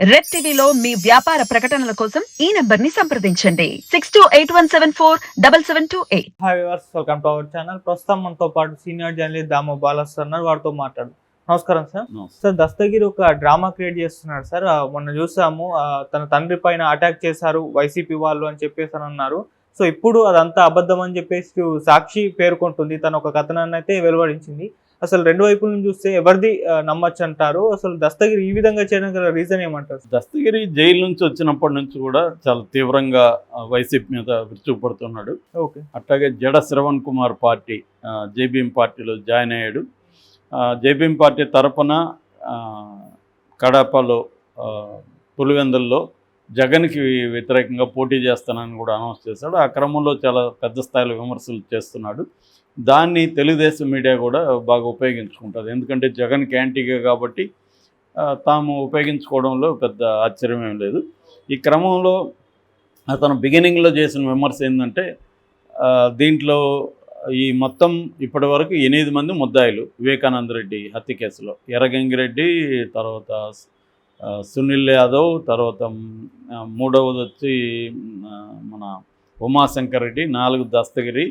Red టీవీలో మీ వ్యాపార ప్రకటనల కోసం ఈ నంబర్ ని సంప్రదించండి 6281747728. Hi viewers, welcome to our channel. ప్రస్తుతం మనతో పాటు సీనియర్ జర్నలిస్ట్ దామో బాలస్ ఉన్నారు. వారితో మాట్లాడు. నమస్కారం సార్. సార్, దస్తగిరి ఒక డ్రామా క్రియేట్ చేస్తున్నాడు సార్. మొన్న చూసాము, తన తండ్రి పైన అటాక్ చేశారు వైసీపీ వాళ్ళు అని చెప్పేసి అని అన్నారు. సో ఇప్పుడు అదంతా అబద్ధం అని చెప్పేసి సాక్షి పేర్కొంటుంది. తను ఒక కథనాన్ని అయితే వెలువడించింది. అసలు రెండు వైపుల నుంచి చూస్తే ఎవరిది నమ్మచ్చు అంటారు? అసలు దస్తగిరి ఈ విధంగా చేయడం గల రీజన్ ఏమంటారు? దస్తగిరి జైలు నుంచి వచ్చినప్పటి నుంచి కూడా చాలా తీవ్రంగా వైసీపీ మీద విరుచుకుపడుతున్నాడు. ఓకే. అట్లాగే జడ శ్రవణ్ కుమార్ పార్టీ జేబీఎం పార్టీలో జాయిన్ అయ్యాడు. జేబీఎం పార్టీ తరపున కడపలో పులివెందుల్లో జగన్కి వ్యతిరేకంగా పోటీ చేస్తానని కూడా అనౌన్స్ చేశాడు. ఆ క్రమంలో చాలా పెద్ద స్థాయిలో విమర్శలు చేస్తున్నాడు. దాన్ని తెలుగుదేశం మీడియా కూడా బాగా ఉపయోగించుకుంటుంది. ఎందుకంటే జగన్కి యాంటీగా కాబట్టి తాము ఉపయోగించుకోవడంలో పెద్ద ఆశ్చర్యం ఏం లేదు. ఈ క్రమంలో అతను బిగినింగ్లో చేసిన విమర్శ ఏంటంటే, దీంట్లో ఈ మొత్తం ఇప్పటి వరకు 8 మంది ముద్దాయిలు వివేకానంద రెడ్డి హత్య కేసులో. ఎర్రగంగిరెడ్డి, తర్వాత సునీల్ యాదవ్, తర్వాత మూడవది వచ్చి మన ఉమాశంకర్ రెడ్డి, 4 దస్తగిరి,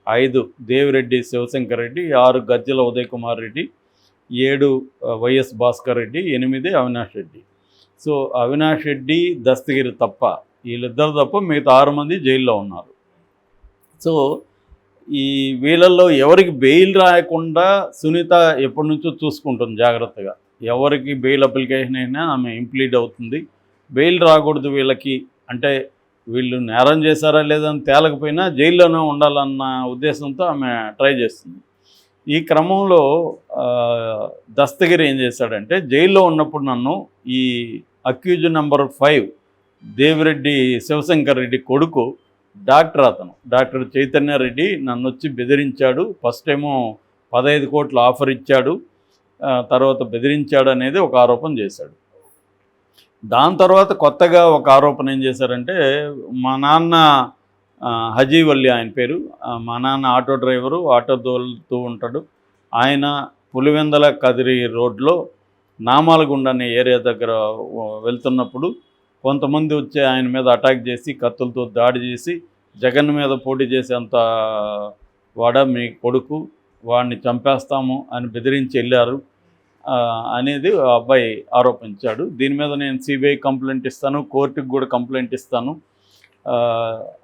5 దేవిరెడ్డి శివశంకర్ రెడ్డి, 6 గజ్జల ఉదయ్ కుమార్ రెడ్డి, 7 వైఎస్ భాస్కర్ రెడ్డి, 8 అవినాష్ రెడ్డి. సో అవినాష్ రెడ్డి, దస్తగిరి తప్ప, వీళ్ళిద్దరు తప్ప మిగతా 6 మంది జైల్లో ఉన్నారు. సో ఈ వీళ్ళల్లో ఎవరికి బెయిల్ రాయకుండా సునీత ఎప్పటి నుంచో చూసుకుంటుంది జాగ్రత్తగా. ఎవరికి బెయిల్ అప్లికేషన్ అయినా ఆమె ఇంప్లీడ్ అవుతుంది. బెయిల్ రాకూడదు వీళ్ళకి, అంటే వీళ్ళు నేరం చేశారా లేదని తేలకపోయినా జైల్లోనే ఉండాలన్న ఉద్దేశంతో ఆమె ట్రై చేస్తుంది. ఈ క్రమంలో దస్తగిరి ఏం చేశాడంటే, జైల్లో ఉన్నప్పుడు నన్ను ఈ అక్యూజ్ నెంబర్ 5 దేవిరెడ్డి శివశంకర్ రెడ్డి కొడుకు డాక్టర్ చైతన్య రెడ్డి నన్ను వచ్చి బెదిరించాడు. ఫస్ట్ ఏమో 15 కోట్ల ఆఫర్ ఇచ్చాడు, తర్వాత బెదిరించాడు అనేది ఒక ఆరోపణ చేశాడు. దాని తర్వాత కొత్తగా ఒక ఆరోపణ ఏం చేశారంటే, మా నాన్న హజీవల్లి ఆయన పేరు, మా నాన్న ఆటో డ్రైవరు, ఆటో తోలుతూ ఉంటాడు. ఆయన పులివెందల కదిరి రోడ్లో నామాలగుండ అనే ఏరియా దగ్గర వెళ్తున్నప్పుడు కొంతమంది వచ్చి ఆయన మీద అటాక్ చేసి కత్తులతో దాడి చేసి, జగన్ మీద పోటీ చేసేంత వాడ మీ కొడుకు, వాడిని చంపేస్తాము అని బెదిరించి వెళ్ళారు అనేది ఆ అబ్బాయి ఆరోపించాడు. దీని మీద నేను సిబిఐ కంప్లైంట్ ఇస్తాను, కోర్టుకు కూడా కంప్లైంట్ ఇస్తాను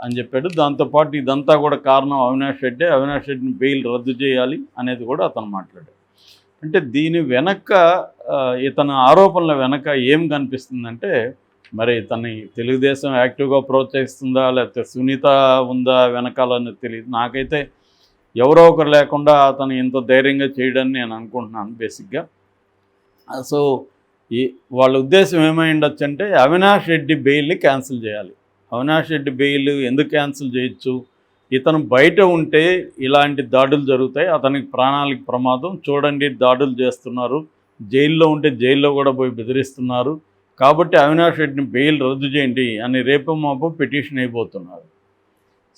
అని చెప్పాడు. దాంతోపాటు ఇదంతా కూడా కారణం అవినాష్ రెడ్డిని బెయిల్ రద్దు చేయాలి అనేది కూడా అతను మాట్లాడాడు. అంటే దీని వెనక, ఇతని ఆరోపణల వెనక ఏం కనిపిస్తుందంటే, మరి ఇతన్ని తెలుగుదేశం యాక్టివ్గా ప్రోత్సహిస్తుందా లేకపోతే సునీత ఉందా వెనకాలని తెలియదు. నాకైతే ఎవరో ఒకరు లేకుండా అతను ఇంత ధైర్యంగా చేయడని నేను అనుకుంటున్నాను బేసిక్గా. సో వాళ్ళ ఉద్దేశం ఏమై ఉండొచ్చు అంటే, అవినాష్ రెడ్డి బెయిల్ని క్యాన్సిల్ చేయాలి. అవినాష్ రెడ్డి బెయిల్ ఎందుకు క్యాన్సిల్ చేయొచ్చు? ఇతను బయట ఉంటే ఇలాంటి దాడులు జరుగుతాయి, అతనికి ప్రాణాలకు ప్రమాదం. చూడండి, దాడులు చేస్తున్నారు, జైల్లో ఉంటే జైల్లో కూడా పోయి బెదిరిస్తున్నారు, కాబట్టి అవినాష్ రెడ్డిని బెయిల్ రద్దు చేయండి అని రేపు మాపు పిటిషన్ అయిపోతున్నారు.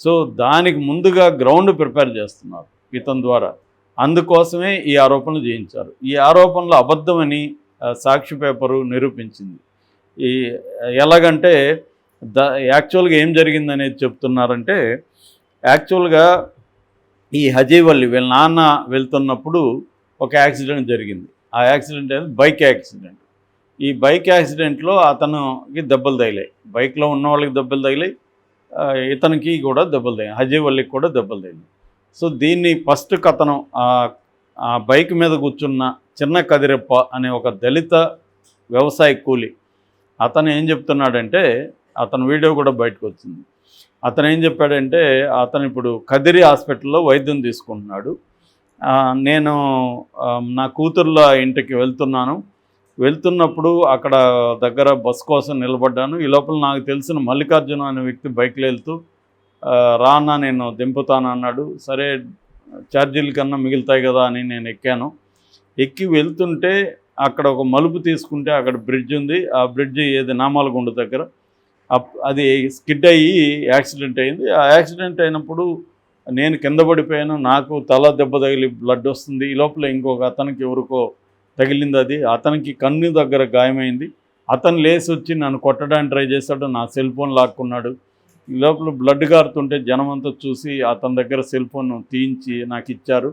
సో దానికి ముందుగా గ్రౌండ్ ప్రిపేర్ చేస్తున్నారు ఇతని ద్వారా. అందుకోసమే ఈ ఆరోపణలు చేయించారు. ఈ ఆరోపణలు అబద్ధమని సాక్షి పేపరు నిరూపించింది. ఎలాగంటే యాక్చువల్గా ఏం జరిగిందనేది చెప్తున్నారంటే, యాక్చువల్గా ఈ హజీవల్లి వీళ్ళ నాన్న వెళ్తున్నప్పుడు ఒక యాక్సిడెంట్ జరిగింది. ఆ యాక్సిడెంట్ అనేది బైక్ యాక్సిడెంట్. ఈ బైక్ యాక్సిడెంట్లో అతనికి దెబ్బలు తగిలాయి, బైక్లో ఉన్న వాళ్ళకి దెబ్బలు తగిలాయి, ఇతనికి కూడా దెబ్బలు తగిలాయి, హజీవల్లికి కూడా దెబ్బలు తగిలాయి. సో దీన్ని ఫస్ట్ కథనం ఆ బైక్ మీద కూర్చున్న చిన్న కదిరెప్ప అనే ఒక దళిత వ్యవసాయ కూలి, అతను ఏం చెప్తున్నాడంటే, అతని వీడియో కూడా బయటకు వచ్చింది. అతను ఏం చెప్పాడంటే, అతను ఇప్పుడు కదిరి హాస్పిటల్లో వైద్యం తీసుకుంటున్నాడు. నేను నా కూతుర్ల ఇంటికి వెళ్తున్నప్పుడు అక్కడ దగ్గర బస్ కోసం నిలబడ్డాను. ఈ లోపల నాకు తెలిసిన మల్లికార్జున అనే వ్యక్తి బైక్లో వెళ్తూ, రానా నేను దింపుతాను అన్నాడు. సరే, ఛార్జీల కన్నా మిగులుతాయి కదా అని నేను ఎక్కి వెళ్తుంటే అక్కడ ఒక మలుపు తీసుకుంటే అక్కడ బ్రిడ్జ్ ఉంది. ఆ బ్రిడ్జ్ నామాలగుండ దగ్గర అది స్కిడ్ అయ్యి యాక్సిడెంట్ అయింది. ఆ యాక్సిడెంట్ అయినప్పుడు నేను కింద పడిపోయాను, నాకు తల దెబ్బ తగిలి బ్లడ్ వస్తుంది. ఈ లోపల ఇంకొక అతనికి ఎవరికో తగిలింది, అది అతనికి కన్ను దగ్గర గాయమైంది. అతను లేచి వచ్చి నన్ను కొట్టడానికి ట్రై చేశాడు, నా సెల్ ఫోన్ లాక్కున్నాడు. ఈ లోపల బ్లడ్ కారుతుంటే జనం అంతా చూసి అతని దగ్గర సెల్ ఫోన్ తీయించి నాకు ఇచ్చారు.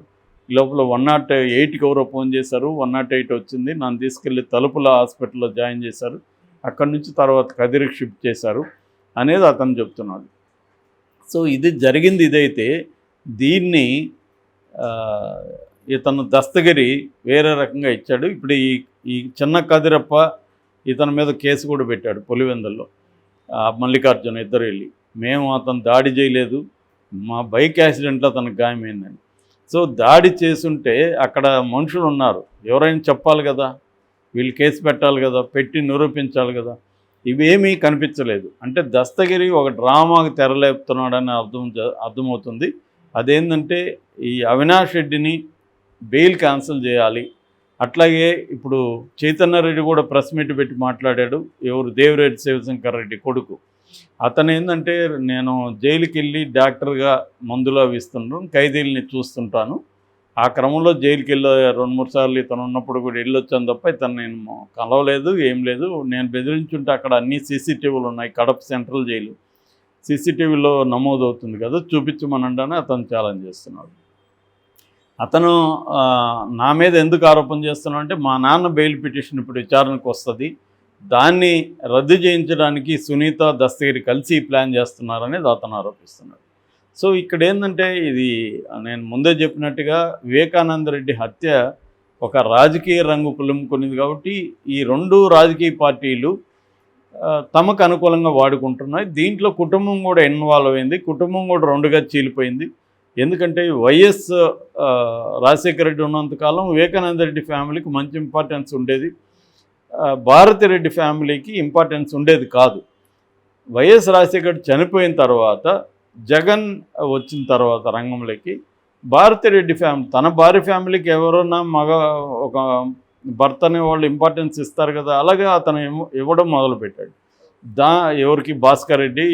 ఈ లోపల 108కి ఎవరో ఫోన్ చేశారు, 108 వచ్చింది. నన్ను తీసుకెళ్ళి తలుపుల హాస్పిటల్లో జాయిన్ చేశారు. అక్కడి నుంచి తర్వాత కదిరికి షిఫ్ట్ చేశారు అనేది అతను చెప్తున్నాడు. సో ఇది జరిగింది. ఇదైతే దీన్ని ఇతను దస్తగిరి వేరే రకంగా ఇచ్చాడు. ఇప్పుడు ఈ చిన్న కదిరప్ప ఇతని మీద కేసు కూడా పెట్టాడు పులివెందుల్లో. మల్లికార్జున ఇద్దరు వెళ్ళి, మేము అతను దాడి చేయలేదు, మా బైక్ యాక్సిడెంట్లో అతనికి గాయమైందని. సో దాడి చేసుంటే అక్కడ మనుషులు ఉన్నారు, ఎవరైనా చెప్పాలి కదా, వీళ్ళు కేసు పెట్టాలి కదా, పెట్టి నిరూపించాలి కదా. ఇవేమీ కనిపించలేదు. అంటే దస్తగిరి ఒక డ్రామాకి తెరలేపుతున్నాడని అర్థమవుతుంది. అదేంటంటే ఈ అవినాష్ రెడ్డిని బెయిల్ క్యాన్సిల్ చేయాలి. అట్లాగే ఇప్పుడు చైతన్య రెడ్డి కూడా ప్రెస్ మీట్ పెట్టి మాట్లాడాడు. ఎవరు, దేవిరెడ్డి శివశంకర్ రెడ్డి కొడుకు. అతను ఏంటంటే, నేను జైలుకి వెళ్ళి డాక్టర్గా మందులు అవి ఇస్తుంటాను, ఖైదీలని చూస్తుంటాను. ఆ క్రమంలో జైలుకి వెళ్ళి 2-3 సార్లు ఇతను ఉన్నప్పుడు కూడా వెళ్ళొచ్చాను తప్ప ఇతను నేను కలవలేదు, ఏం లేదు. నేను బెదిరించుంటే అక్కడ అన్ని సీసీటీవీలు ఉన్నాయి, కడప సెంట్రల్ జైలు సీసీటీవీలో నమోదవుతుంది కదా, చూపించమనండి అతను ఛాలెంజ్ చేస్తున్నాడు. అతను నా మీద ఎందుకు ఆరోపణ చేస్తున్నాడు అంటే, మా నాన్న బెయిల్ పిటిషన్ ఇప్పుడు విచారణకు వస్తుంది, దాన్ని రద్దు చేయించడానికి సునీత దస్తగిరి కలిసి ప్లాన్ చేస్తున్నారనేది అతను ఆరోపిస్తున్నాడు. సో ఇక్కడ ఏంటంటే, ఇది నేను ముందే చెప్పినట్టుగా వివేకానంద రెడ్డి హత్య ఒక రాజకీయ రంగు పులుముకునేది కాబట్టి ఈ 2 రాజకీయ పార్టీలు తమకు అనుకూలంగా వాడుకుంటున్నాయి. దీంట్లో కుటుంబం కూడా ఇన్వాల్వ్ అయింది. కుటుంబం కూడా 2గా చీలిపోయింది. ఎందుకంటే వైఎస్ రాజశేఖర రెడ్డి ఉన్నంతకాలం వివేకానంద రెడ్డి ఫ్యామిలీకి మంచి ఇంపార్టెన్స్ ఉండేది, భారతిరెడ్డి ఫ్యామిలీకి ఇంపార్టెన్స్ ఉండేది కాదు. వైఎస్ రాజశేఖర రెడ్డి చనిపోయిన తర్వాత జగన్ వచ్చిన తర్వాత రంగంలోకి భారతిరెడ్డి ఫ్యామిలీ, తన భార్య ఫ్యామిలీకి ఎవరన్నా ఒక భర్త అనే వాళ్ళు ఇంపార్టెన్స్ ఇస్తారు కదా, అలాగే అతను ఇవ్వడం మొదలుపెట్టాడు. ఎవరికి, భాస్కర్ రెడ్డి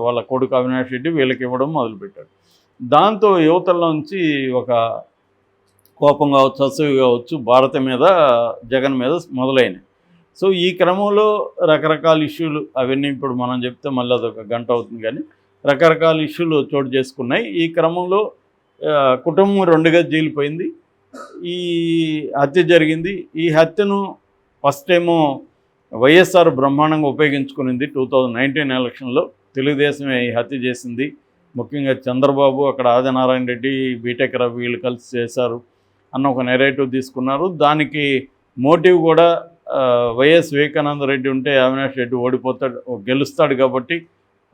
వాళ్ళ కొడుకు అవినాష్ రెడ్డి, వీళ్ళకి ఇవ్వడం మొదలుపెట్టాడు. దాంతో యువతల నుంచి ఒక కోపం కావచ్చు, అసూయ కావచ్చు భారత మీద, జగన్ మీద మొదలైనవి. సో ఈ క్రమంలో రకరకాల ఇష్యూలు, అవన్నీ ఇప్పుడు మనం చెప్తే మళ్ళీ అదొక గంట అవుతుంది, కానీ రకరకాల ఇష్యూలు చోటు చేసుకున్నాయి. ఈ క్రమంలో కుటుంబం 2గా చీలిపోయింది. ఈ హత్య జరిగింది. ఈ హత్యను ఫస్ట్ ఏమో వైఎస్ఆర్ బ్రహ్మాండంగా ఉపయోగించుకునింది. 2019 ఎలక్షన్లో తెలుగుదేశమే ఈ హత్య చేసింది. ముఖ్యంగా చంద్రబాబు, అక్కడ ఆదినారాయణ రెడ్డి, బీటెక్ రవి వీళ్ళు కలిసి చేశారు అన్న ఒక నెరేటివ్ తీసుకున్నారు. దానికి మోటివ్ కూడా వైఎస్ వివేకానంద రెడ్డి ఉంటే అవినాష్ రెడ్డి గెలుస్తాడు కాబట్టి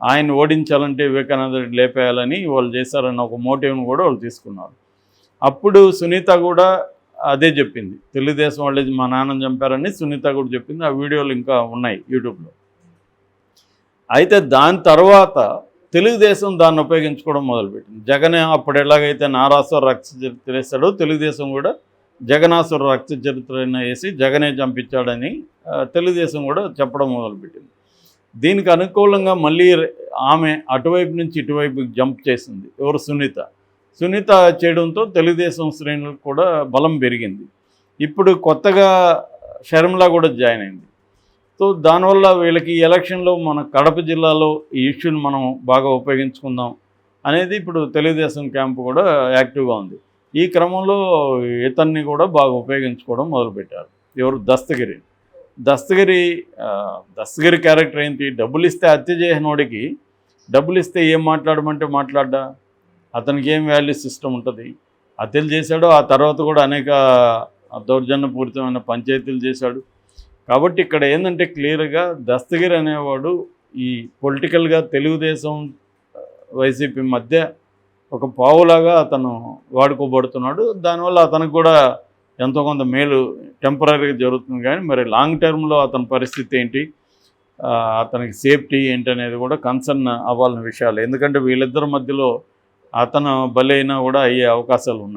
ఆయన ఓడించాలంటే వివేకానంద రెడ్డి లేపేయాలని వాళ్ళు చేశారన్న ఒక మోటివ్ను కూడా వాళ్ళు తీసుకున్నారు. అప్పుడు సునీత కూడా అదే చెప్పింది, తెలుగుదేశం వాళ్ళే మా నాన్నని చంపారని సునీత కూడా చెప్పింది. ఆ వీడియోలు ఇంకా ఉన్నాయి యూట్యూబ్లో. అయితే దాని తర్వాత తెలుగుదేశం దాన్ని ఉపయోగించుకోవడం మొదలుపెట్టింది. జగన్ అప్పుడు ఎలాగైతే నారాసుర రక్త చరిత్ర వేస్తాడో, తెలుగుదేశం కూడా జగనాసుర రక్త చరిత్ర వేసి జగనే చంపించాడని తెలుగుదేశం కూడా చెప్పడం మొదలుపెట్టింది. దీనికి అనుకూలంగా మళ్ళీ ఆమె అటువైపు నుంచి ఇటువైపుకి జంప్ చేసింది. ఎవరు, సునీత చేయడంతో తెలుగుదేశం శ్రేణులకు కూడా బలం పెరిగింది. ఇప్పుడు కొత్తగా షర్మిల కూడా జాయిన్ అయింది. సో దానివల్ల వీళ్ళకి ఈ ఎలక్షన్లో మన కడప జిల్లాలో ఈ ఇష్యూని మనం బాగా ఉపయోగించుకుందాం అనేది ఇప్పుడు తెలుగుదేశం క్యాంపు కూడా యాక్టివ్గా ఉంది. ఈ క్రమంలో ఇతన్ని కూడా బాగా ఉపయోగించుకోవడం మొదలుపెట్టారు. ఎవరు, దస్తగిరి క్యారెక్టర్ ఏంటి, డబ్బులు ఇస్తే హత్య చేసినోడికి డబ్బులు ఇస్తే ఏం మాట్లాడమంటే మాట్లాడ్డా, అతనికి ఏం వాల్యూ సిస్టమ్ ఉంటుంది. హత్యలు చేశాడు, ఆ తర్వాత కూడా అనేక దౌర్జన్యపూరితమైన పంచాయతీలు చేశాడు. కాబట్టి ఇక్కడ ఏంటంటే క్లియర్గా దస్తగిరి అనేవాడు ఈ పొలిటికల్గా తెలుగుదేశం వైసీపీ మధ్య ఒక పావులాగా అతను వాడుకోబడుతున్నాడు. దానివల్ల అతనికి కూడా ఎంతో కొంత మేలు టెంపరీగా జరుగుతుంది, కానీ మరి లాంగ్ టర్మ్లో అతని పరిస్థితి ఏంటి, అతనికి సేఫ్టీ ఏంటి అనేది కూడా కన్సర్న్ అవ్వాల్సిన విషయాలు. ఎందుకంటే వీళ్ళిద్దరి మధ్యలో అతను బలైనా కూడా అయ్యే అవకాశాలు ఉన్నాయి.